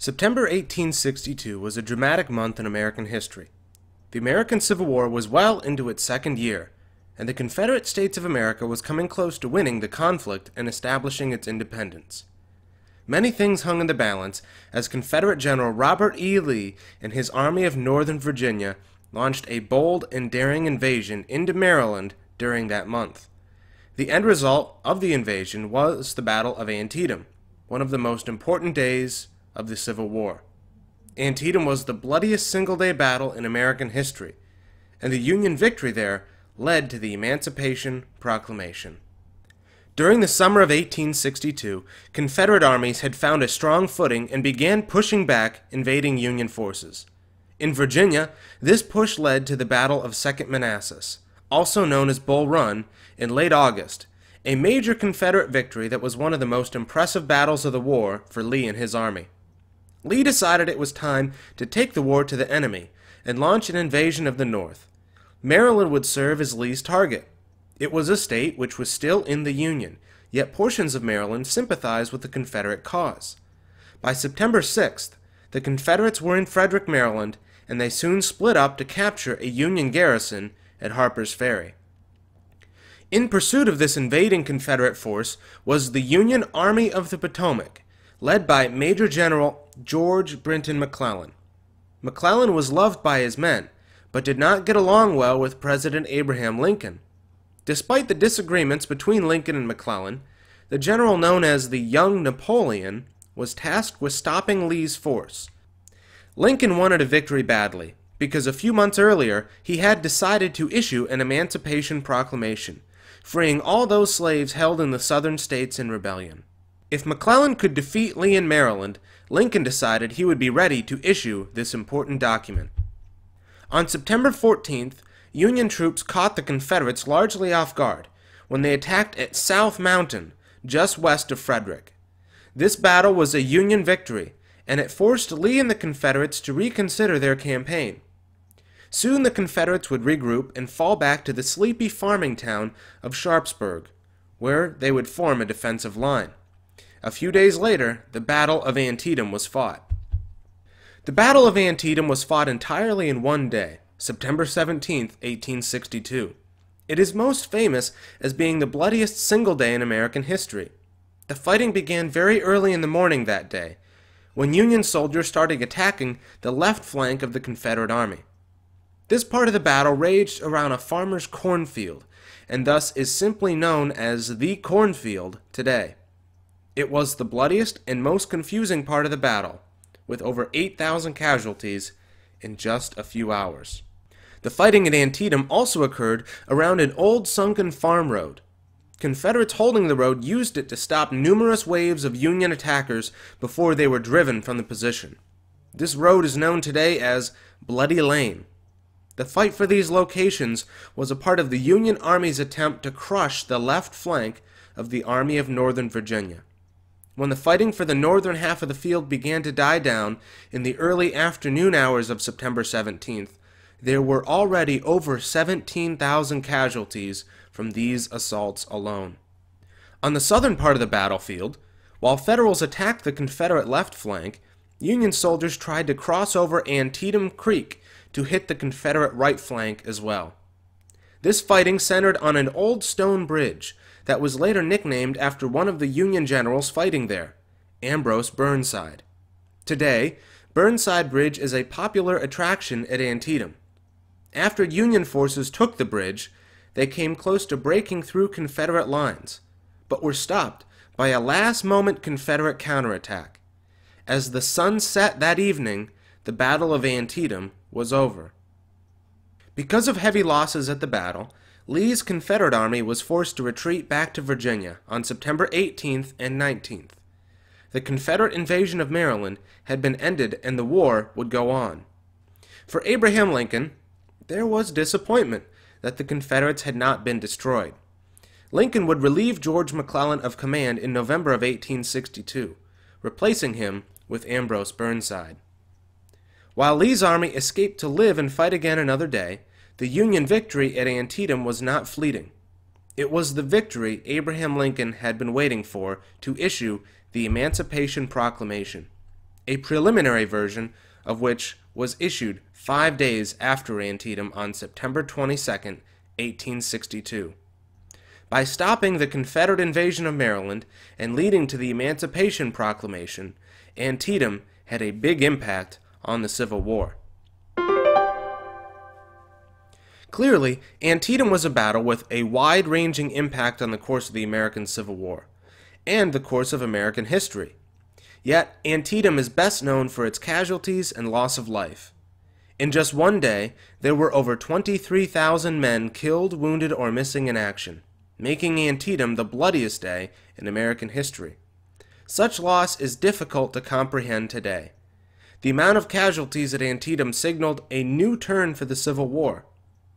September 1862 was a dramatic month in American history. The American Civil War was well into its second year, and the Confederate States of America was coming close to winning the conflict and establishing its independence. Many things hung in the balance as Confederate General Robert E. Lee and his Army of Northern Virginia launched a bold and daring invasion into Maryland during that month. The end result of the invasion was the Battle of Antietam, one of the most important days of the Civil War. Antietam was the bloodiest single-day battle in American history, and the Union victory there led to the Emancipation Proclamation. During the summer of 1862, Confederate armies had found a strong footing and began pushing back, invading Union forces. In Virginia, this push led to the Battle of Second Manassas, also known as Bull Run, in late August, a major Confederate victory that was one of the most impressive battles of the war for Lee and his army. Lee decided it was time to take the war to the enemy and launch an invasion of the North. Maryland would serve as Lee's target. It was a state which was still in the Union, yet portions of Maryland sympathized with the Confederate cause. By September 6th, the Confederates were in Frederick, Maryland, and they soon split up to capture a Union garrison at Harper's Ferry. In pursuit of this invading Confederate force was the Union Army of the Potomac, led by Major General George Brinton McClellan. McClellan was loved by his men, but did not get along well with President Abraham Lincoln. Despite the disagreements between Lincoln and McClellan, the general known as the Young Napoleon was tasked with stopping Lee's force. Lincoln wanted a victory badly, because a few months earlier he had decided to issue an Emancipation Proclamation, freeing all those slaves held in the southern states in rebellion. If McClellan could defeat Lee in Maryland, Lincoln decided he would be ready to issue this important document. On September 14th, Union troops caught the Confederates largely off guard when they attacked at South Mountain, just west of Frederick. This battle was a Union victory, and it forced Lee and the Confederates to reconsider their campaign. Soon the Confederates would regroup and fall back to the sleepy farming town of Sharpsburg, where they would form a defensive line. A few days later, the Battle of Antietam was fought. The Battle of Antietam was fought entirely in one day, September 17, 1862. It is most famous as being the bloodiest single day in American history. The fighting began very early in the morning that day, when Union soldiers started attacking the left flank of the Confederate Army. This part of the battle raged around a farmer's cornfield, and thus is simply known as the cornfield today. It was the bloodiest and most confusing part of the battle, with over 8,000 casualties in just a few hours. The fighting at Antietam also occurred around an old sunken farm road. Confederates holding the road used it to stop numerous waves of Union attackers before they were driven from the position. This road is known today as Bloody Lane. The fight for these locations was a part of the Union Army's attempt to crush the left flank of the Army of Northern Virginia. When the fighting for the northern half of the field began to die down in the early afternoon hours of September 17th, there were already over 17,000 casualties from these assaults alone. On the southern part of the battlefield, while Federals attacked the Confederate left flank, Union soldiers tried to cross over Antietam Creek to hit the Confederate right flank as well. This fighting centered on an old stone bridge that was later nicknamed after one of the Union generals fighting there, Ambrose Burnside. Today, Burnside Bridge is a popular attraction at Antietam. After Union forces took the bridge, they came close to breaking through Confederate lines, but were stopped by a last-moment Confederate counterattack. As the sun set that evening, the Battle of Antietam was over. Because of heavy losses at the battle, Lee's Confederate Army was forced to retreat back to Virginia on September 18th and 19th. The Confederate invasion of Maryland had been ended and the war would go on. For Abraham Lincoln, there was disappointment that the Confederates had not been destroyed. Lincoln would relieve George McClellan of command in November of 1862, replacing him with Ambrose Burnside. While Lee's army escaped to live and fight again another day, the Union victory at Antietam was not fleeting. It was the victory Abraham Lincoln had been waiting for to issue the Emancipation Proclamation. a preliminary version of which was issued 5 days after Antietam on September 22, 1862. By stopping the Confederate invasion of Maryland and leading to the Emancipation Proclamation, Antietam had a big impact on the Civil War. Clearly, Antietam was a battle with a wide-ranging impact on the course of the American Civil War, and the course of American history. Yet, Antietam is best known for its casualties and loss of life. In just one day, there were over 23,000 men killed, wounded, or missing in action, making Antietam the bloodiest day in American history. Such loss is difficult to comprehend today. The amount of casualties at Antietam signaled a new turn for the Civil War.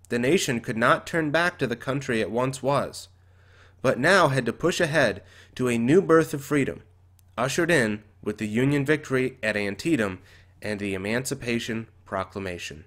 The nation could not turn back to the country it once was, but now had to push ahead to a new birth of freedom, ushered in with the Union victory at Antietam and the Emancipation Proclamation.